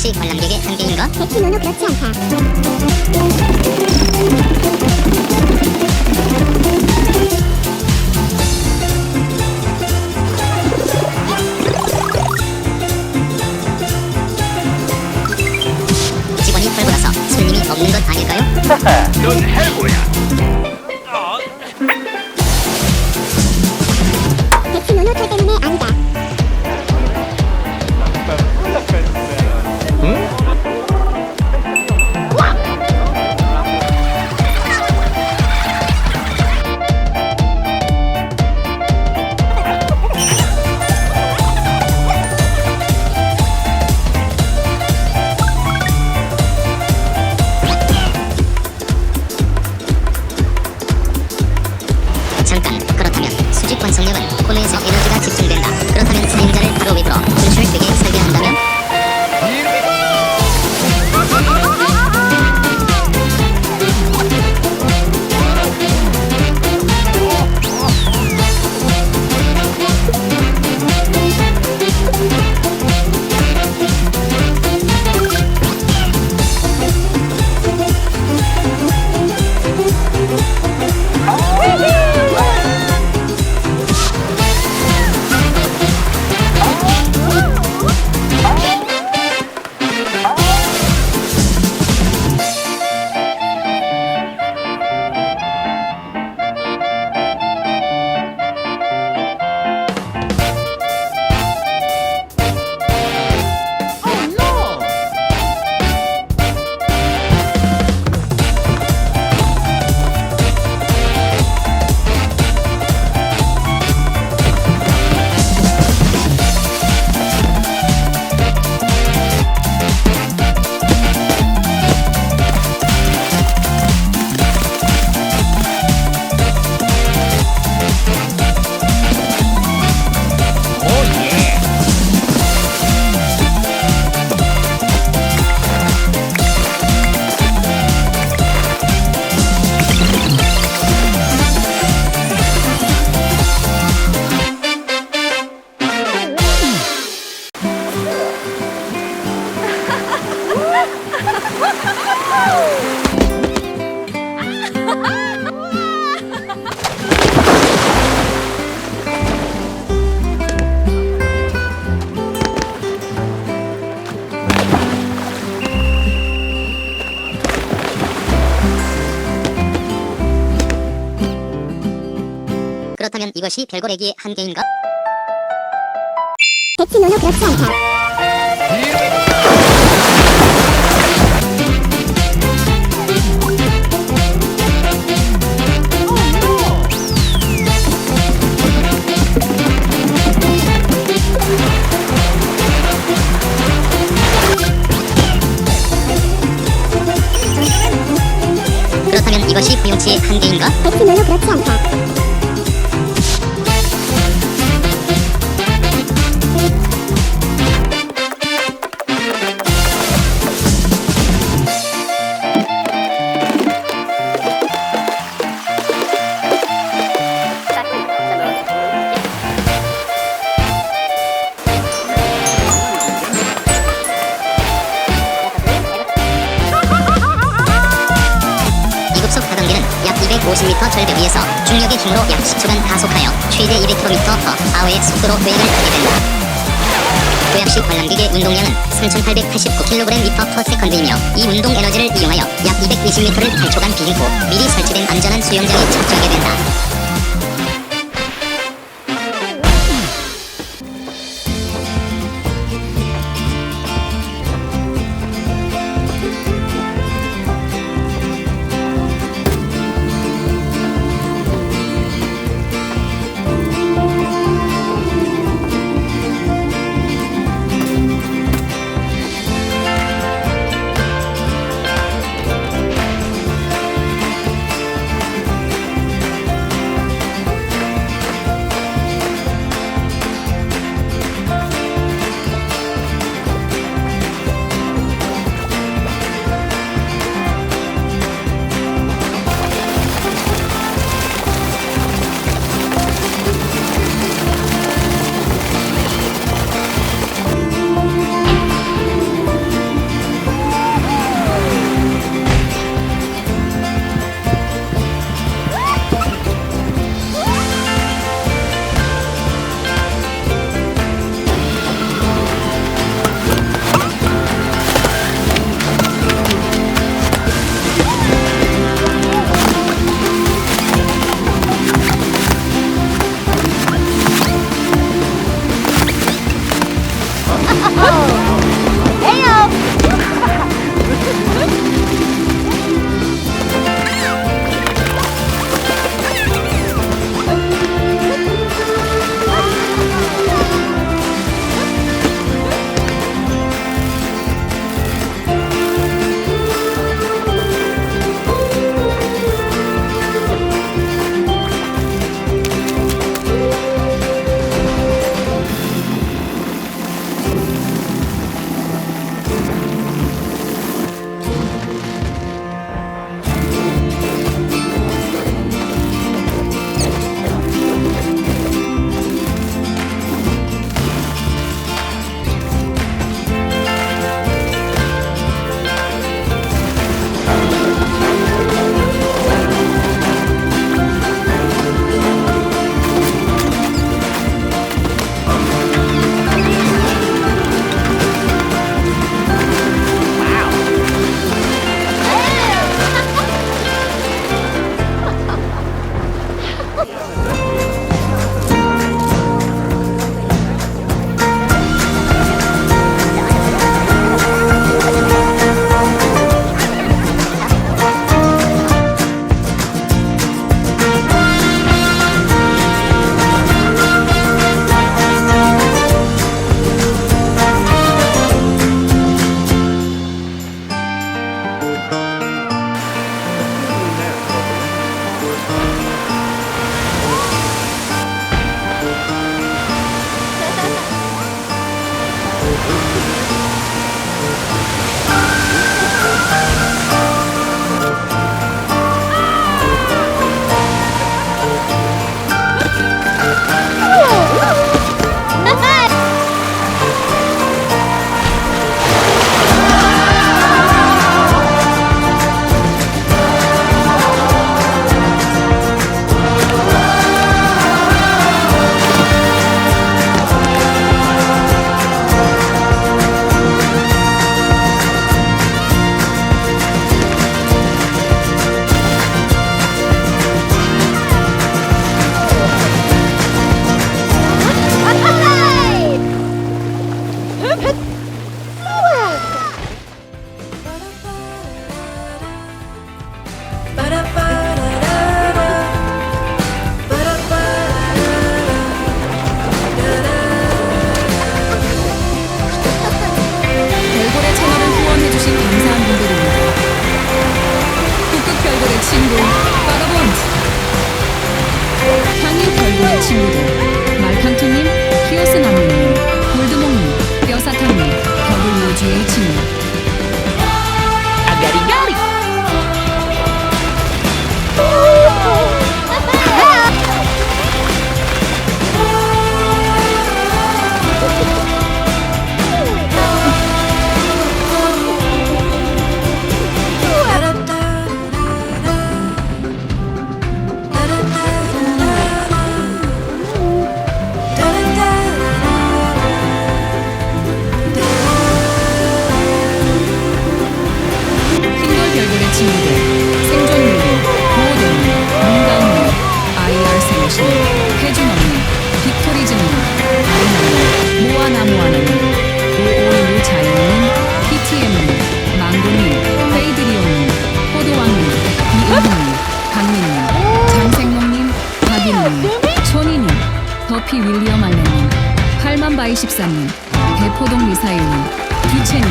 이것이 관람객의 한계인가? 백희노노 그렇지 않다. 직원이 털보라서 손님이 없는 것 아닐까요? 넌 해고야. 백희노노 털 때문에 아니다. 잠깐, 그렇다면 수직 관성력은 코너에서 에너지가 집중된다. 그렇다면 사용자를 바로 외부로 분출되게 설계한다면? 그렇다면 이것이 별거래기의 한계인가? 백희노노 그렇지 않다. 그렇다면 이것이 부용치의 한계인가? 백희노노 그렇지 않다. 이급속 하단계는 약 250m 절대 위에서 중력의 힘으로 약 10초간 가속하여 최대 200km 아워의 속도로 도약을 하게 된다. 도약 시 관람객의 운동량은 3,889kg/s이며 이 운동 에너지를 이용하여 약 220m를 8초간 비행 후 미리 설치된 안전한 수영장에 착지하게 된다. 별고래 채널을 후원해주신 감사한 분들입니다. 북극 별고래 친구 바가본드, 향인 별고래 친구들 말캉투님, 키오스나무님, 골드몽님, 뼈사탕님, WGH님, 아가리가리. 흰돌 별고래 친구들 생존님, 보호동님, 문가은님, IR 생오신, 혜준언니, 빅토리즈님, 아이나님, 모아나모아나님, 551 자연님, PTM님, 망고님, 페이드리오님, 포도왕님, 이은희님, 강민님, 장생몽님, 박인님, 초니님, 더피 윌리엄 알렌님, 8만바이14님, 대포동 미사일님, 규채님,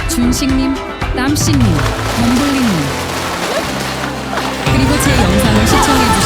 준식님, 땀씨님, 덤블리님, 그리고 제 영상을 시청해주신